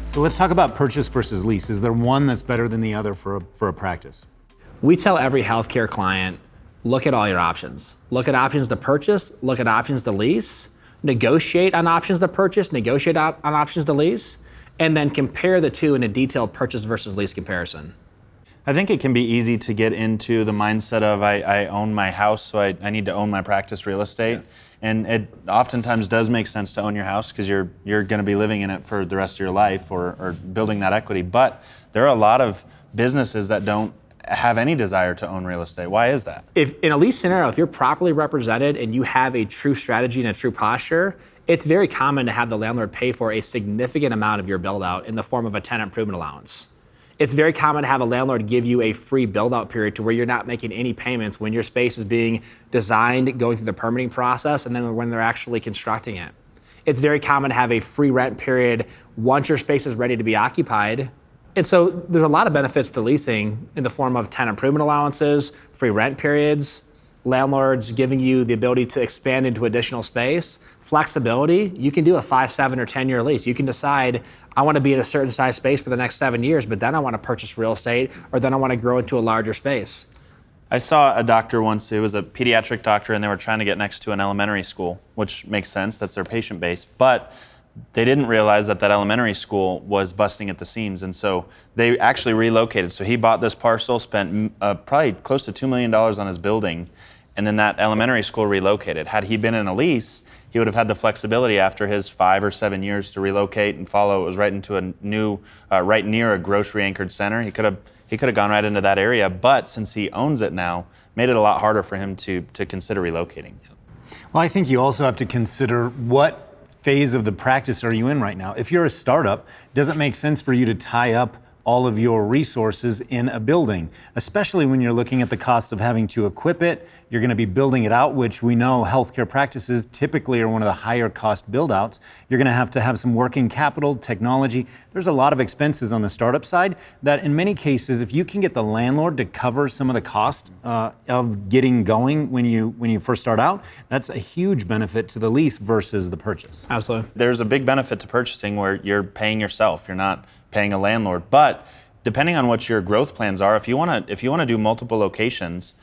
So let's talk about purchase versus lease. Is there one that's better than the other for a practice? We tell every healthcare client, look at all your options. Look at options to purchase, look at options to lease, negotiate on options to purchase, negotiate on options to lease, and then compare the two in a detailed purchase versus lease comparison. I think it can be easy to get into the mindset of I own my house, so I need to own my practice real estate. Yeah. And it oftentimes does make sense to own your house because you're going to be living in it for the rest of your life or building that equity. But there are a lot of businesses that don't have any desire to own real estate. Why is that? If in a lease scenario, if you're properly represented and you have a true strategy and a true posture, it's very common to have the landlord pay for a significant amount of your build out in the form of a tenant improvement allowance. It's very common to have a landlord give you a free build-out period to where you're not making any payments when your space is being designed, going through the permitting process, and then when they're actually constructing it. It's very common to have a free rent period once your space is ready to be occupied. And so there's a lot of benefits to leasing in the form of tenant improvement allowances, free rent periods, landlords giving you the ability to expand into additional space, flexibility. You can do a 5, 7, or 10-year lease. You can decide, I want to be in a certain size space for the next 7 years, but then I want to purchase real estate, or then I want to grow into a larger space. I saw a doctor once, it was a pediatric doctor, and they were trying to get next to an elementary school, which makes sense, that's their patient base, but they didn't realize that that elementary school was busting at the seams, and so they actually relocated. So he bought this parcel, spent probably close to $2 million on his building, and then that elementary school relocated. Had he been in a lease, he would have had the flexibility after his 5 or 7 years to relocate and follow. It was right into a new, right near a grocery-anchored center. He could have gone right into that area, but since he owns it now, made it a lot harder for him to consider relocating. Well, I think you also have to consider what phase of the practice are you in right now. If you're a startup, it doesn't make sense for you to tie up all of your resources in a building, especially when you're looking at the cost of having to equip it. You're going to be building it out, which we know healthcare practices typically are one of the higher cost build outs. You're going to have some working capital, technology. There's a lot of expenses on the startup side that in many cases, if you can get the landlord to cover some of the cost of getting going when you first start out, that's a huge benefit to the lease versus the purchase. Absolutely. There's a big benefit to purchasing where you're paying yourself. You're not paying a landlord. But depending on what your growth plans are, if you want to do multiple locations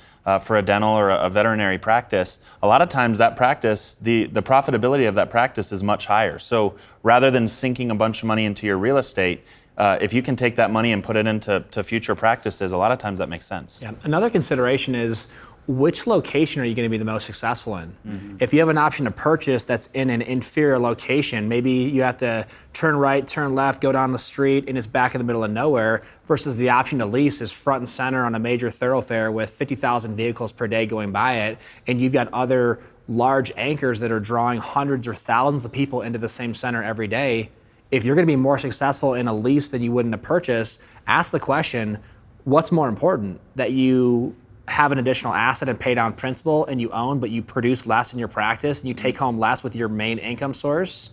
for a dental or a veterinary practice, a lot of times that practice, the profitability of that practice is much higher. So rather than sinking a bunch of money into your real estate, if you can take that money and put it into future practices, a lot of times that makes sense. Yeah. Another consideration is, which location are you going to be the most successful in? Mm-hmm. If you have an option to purchase that's in an inferior location, maybe you have to turn right, turn left, go down the street, and it's back in the middle of nowhere, versus the option to lease is front and center on a major thoroughfare with 50,000 vehicles per day going by it, and you've got other large anchors that are drawing hundreds or thousands of people into the same center every day. If you're going to be more successful in a lease than you would in a purchase, ask the question, what's more important? That you have an additional asset and pay down principal and you own, but you produce less in your practice and you take home less with your main income source,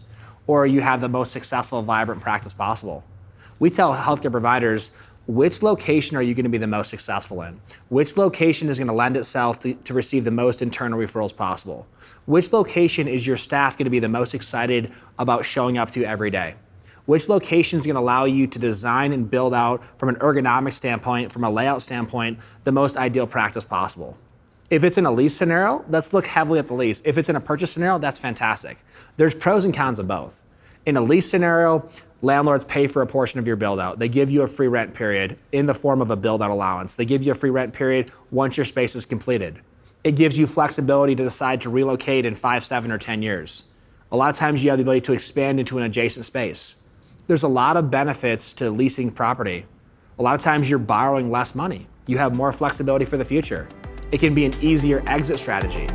or you have the most successful, vibrant practice possible? We tell healthcare providers, which location are you going to be the most successful in? Which location is going to lend itself to receive the most internal referrals possible? Which location is your staff going to be the most excited about showing up to every day? Which location is going to allow you to design and build out from an ergonomic standpoint, from a layout standpoint, the most ideal practice possible? If it's in a lease scenario, let's look heavily at the lease. If it's in a purchase scenario, that's fantastic. There's pros and cons of both. In a lease scenario, landlords pay for a portion of your build out. They give you a free rent period in the form of a build out allowance. They give you a free rent period once your space is completed. It gives you flexibility to decide to relocate in 5, 7, or 10 years. A lot of times you have the ability to expand into an adjacent space. There's a lot of benefits to leasing property. A lot of times you're borrowing less money. You have more flexibility for the future. It can be an easier exit strategy.